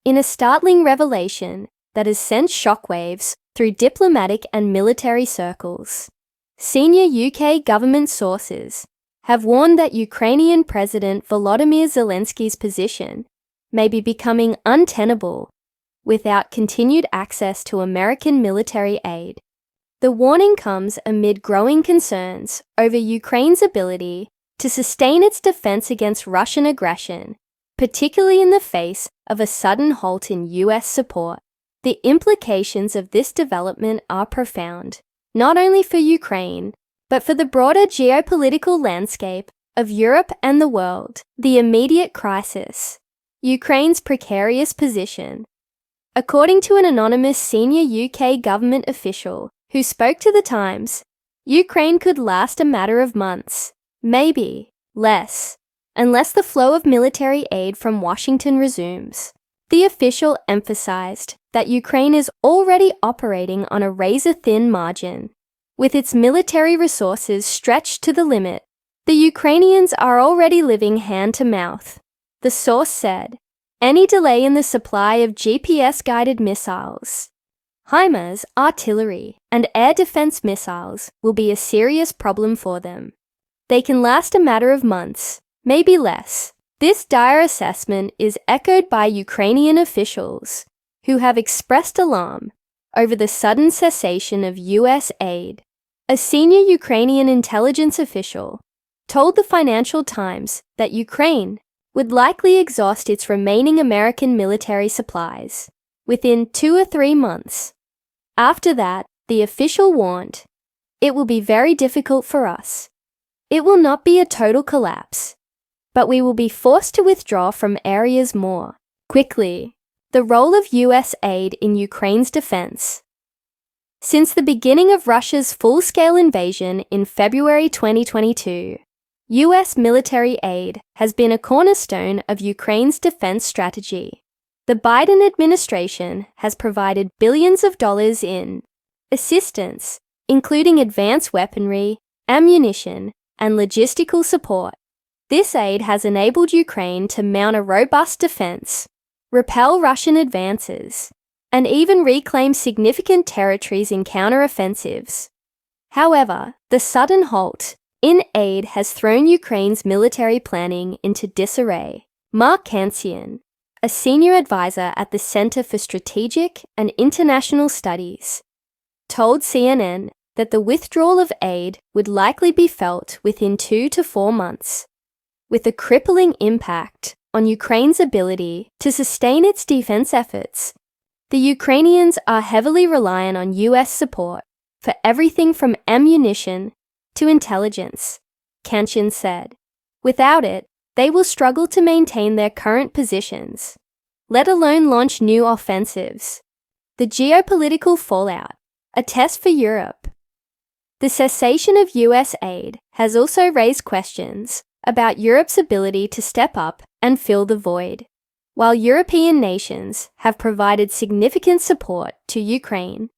In a startling revelation that has sent shockwaves through diplomatic and military circles, senior UK government sources have warned that Ukrainian President Volodymyr Zelensky's position may be becoming untenable without continued access to American military aid. The warning comes amid growing concerns over Ukraine's ability to sustain its defense against Russian aggression, particularly in the face of a sudden halt in US support. The implications of this development are profound, not only for Ukraine, but for the broader geopolitical landscape of Europe and the world. The immediate crisis: Ukraine's precarious position. According to an anonymous senior UK government official who spoke to The Times, Ukraine could last a matter of months, maybe less, unless the flow of military aid from Washington resumes. The official emphasized that Ukraine is already operating on a razor-thin margin. With its military resources stretched to the limit, the Ukrainians are already living hand-to-mouth. The source said, any delay in the supply of GPS-guided missiles, HIMARS, artillery, and air defense missiles will be a serious problem for them. They can last a matter of months, maybe less. This dire assessment is echoed by Ukrainian officials, who have expressed alarm over the sudden cessation of US aid. A senior Ukrainian intelligence official told the Financial Times that Ukraine would likely exhaust its remaining American military supplies within 2 or 3 months. After that, the official warned, it will be very difficult for us. It will not be a total collapse, but we will be forced to withdraw from areas more quickly. The role of US aid in Ukraine's defense. Since the beginning of Russia's full-scale invasion in February 2022, US military aid has been a cornerstone of Ukraine's defense strategy. The Biden administration has provided billions of dollars in assistance, including advanced weaponry, ammunition, and logistical support. This aid has enabled Ukraine to mount a robust defense, repel Russian advances, and even reclaim significant territories in counter-offensives. However, the sudden halt in aid has thrown Ukraine's military planning into disarray. Mark Kansian, a senior advisor at the Center for Strategic and International Studies, told CNN that the withdrawal of aid would likely be felt within 2 to 4 months, with a crippling impact on Ukraine's ability to sustain its defense efforts. The Ukrainians are heavily reliant on US support for everything from ammunition to intelligence, Kansian said. Without it, they will struggle to maintain their current positions, let alone launch new offensives. The geopolitical fallout, a test for Europe. The cessation of US aid has also raised questions about Europe's ability to step up and fill the void. While European nations have provided significant support to Ukraine,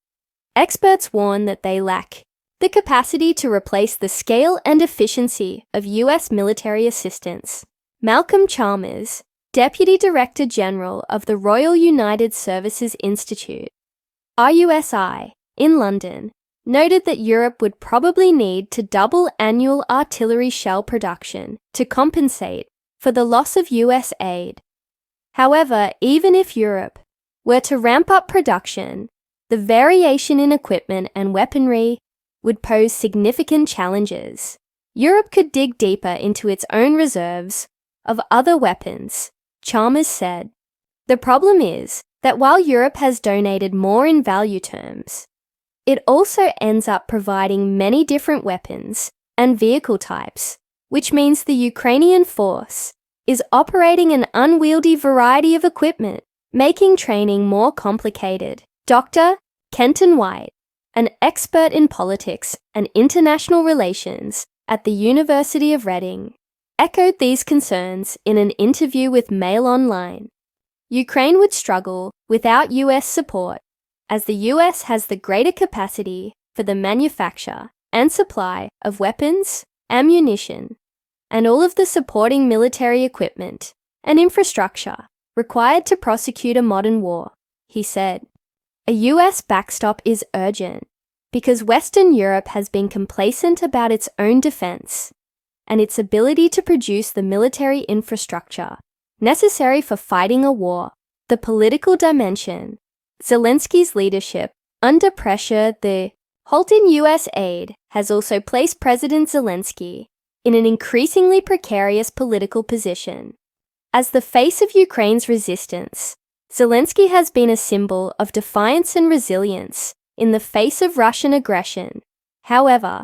experts warn that they lack the capacity to replace the scale and efficiency of US military assistance. Malcolm Chalmers, Deputy Director General of the Royal United Services Institute, RUSI, in London, noted that Europe would probably need to double annual artillery shell production to compensate for the loss of US aid. However, even if Europe were to ramp up production, the variation in equipment and weaponry would pose significant challenges. Europe could dig deeper into its own reserves of other weapons, Chalmers said. The problem is that while Europe has donated more in value terms, it also ends up providing many different weapons and vehicle types, which means the Ukrainian force is operating an unwieldy variety of equipment, making training more complicated. Dr. Kenton White, an expert in politics and international relations at the University of Reading, echoed these concerns in an interview with Mail Online. Ukraine would struggle without US support, as the US has the greater capacity for the manufacture and supply of weapons, ammunition, and all of the supporting military equipment and infrastructure required to prosecute a modern war, he said. A US backstop is urgent because Western Europe has been complacent about its own defense and its ability to produce the military infrastructure necessary for fighting a war. The political dimension. Zelensky's leadership under pressure. The halt in USaid has also placed President Zelensky in an increasingly precarious political position. As the face of Ukraine's resistance, Zelensky has been a symbol of defiance and resilience in the face of Russian aggression. However,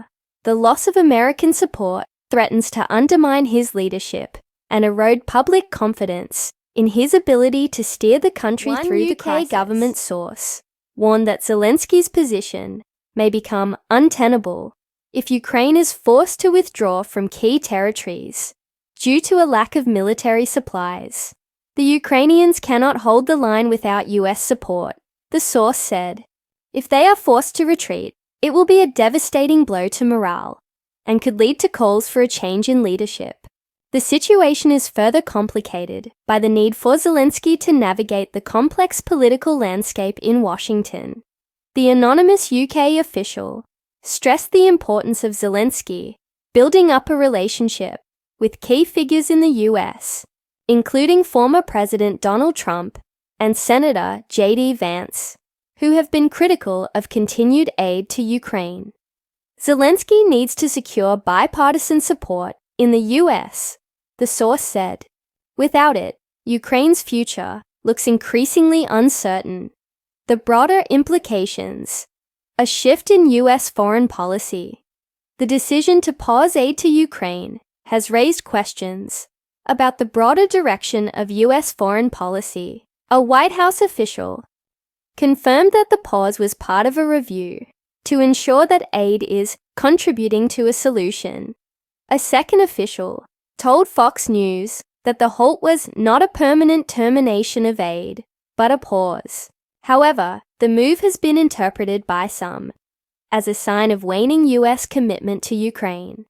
the loss of American support threatens to undermine his leadership and erode public confidence in his ability to steer the country through the crisis. UKGovernment source warned that Zelensky's position may become untenable if Ukraine is forced to withdraw from key territories due to a lack of military supplies. The Ukrainians cannot hold the line without US support, the source said. If they are forced to retreat, it will be a devastating blow to morale and could lead to calls for a change in leadership. The situation is further complicated by the need for Zelensky to navigate the complex political landscape in Washington. The anonymous UK official stressed the importance of Zelensky building up a relationship with key figures in the US, including former President Donald Trump and Senator J.D. Vance, who have been critical of continued aid to Ukraine. Zelensky needs to secure bipartisan support in the US, the source said. Without it, Ukraine's future looks increasingly uncertain. The broader implications: a shift in US foreign policy. The decision to pause aid to Ukraine has raised questions about the broader direction of US foreign policy. A White House official confirmed that the pause was part of a review to ensure that aid is contributing to a solution. A second official told Fox News that the halt was not a permanent termination of aid, but a pause. However, the move has been interpreted by some as a sign of waning US commitment to Ukraine.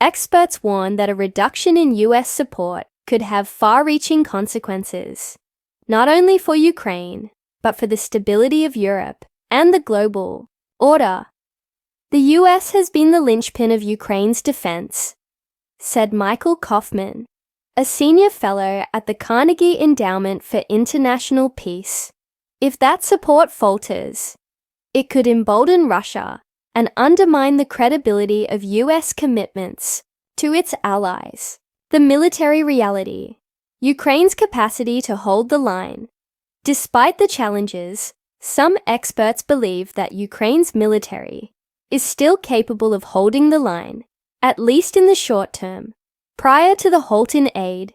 Experts warn that a reduction in US support could have far-reaching consequences, not only for Ukraine, but for the stability of Europe and the global order. The US has been the linchpin of Ukraine's defense, said Michael Kaufman, a senior fellow at the Carnegie Endowment for International Peace. If that support falters, it could embolden Russia and undermine the credibility of US commitments to its allies. The military reality. Ukraine's capacity to hold the line. Despite the challenges, some experts believe that Ukraine's military is still capable of holding the line, at least in the short term. Prior to the halt in aid,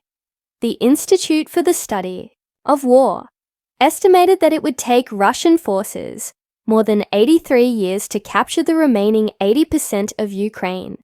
the Institute for the Study of War estimated that it would take Russian forces more than 83 years to capture the remaining 80% of Ukraine,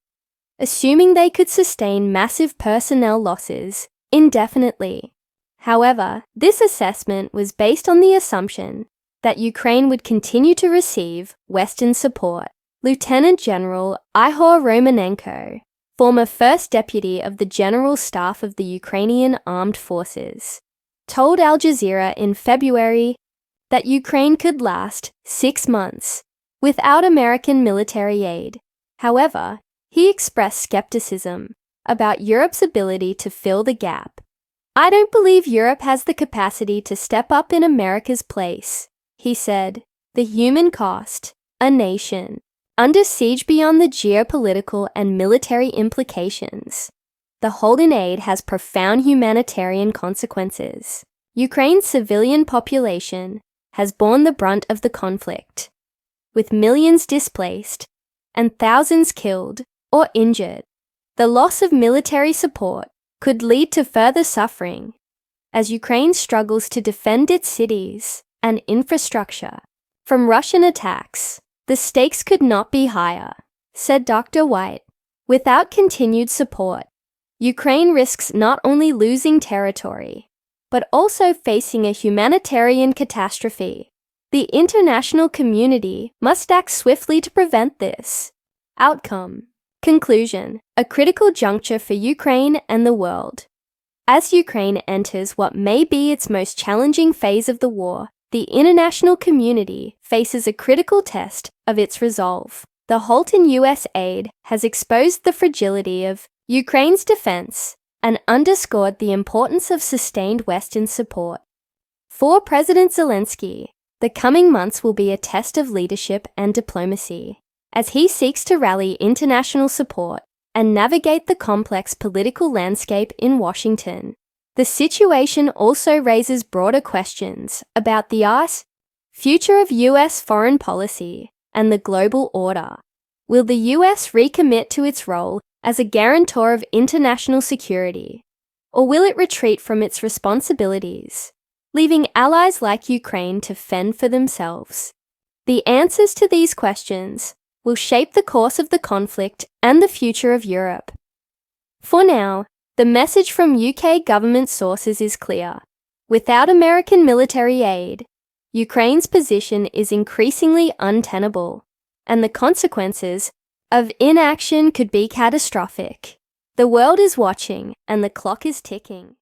assuming they could sustain massive personnel losses indefinitely. However, this assessment was based on the assumption that Ukraine would continue to receive Western support. Lieutenant General Ihor Romanenko, former First Deputy of the General Staff of the Ukrainian Armed Forces, told Al Jazeera in February that Ukraine could last 6 months without American military aid. However, he expressed skepticism about Europe's ability to fill the gap. "I don't believe Europe has the capacity to step up in America's place," he said. The human cost, a nation under siege beyond the geopolitical and military implications. The halt in aid has profound humanitarian consequences. Ukraine's civilian population has borne the brunt of the conflict, with millions displaced and thousands killed or injured. The loss of military support could lead to further suffering as Ukraine struggles to defend its cities and infrastructure from Russian attacks. The stakes could not be higher, said Dr. White. Without continued support, Ukraine risks not only losing territory, but also facing a humanitarian catastrophe. The international community must act swiftly to prevent this outcome. Conclusion: a critical juncture for Ukraine and the world. As Ukraine enters what may be its most challenging phase of the war, the international community faces a critical test of its resolve. The halt in USaid has exposed the fragility of Ukraine's defense and underscored the importance of sustained Western support. For President Zelensky, the coming months will be a test of leadership and diplomacy, as he seeks to rally international support and navigate the complex political landscape in Washington. The situation also raises broader questions about the future of US foreign policy and the global order. Will the US recommit to its role as a guarantor of international security, or will it retreat from its responsibilities, leaving allies like Ukraine to fend for themselves? The answers to these questions will shape the course of the conflict and the future of Europe. For now, the message from UK government sources is clear. Without American military aid, Ukraine's position is increasingly untenable, and the consequences of inaction could be catastrophic. The world is watching, and the clock is ticking.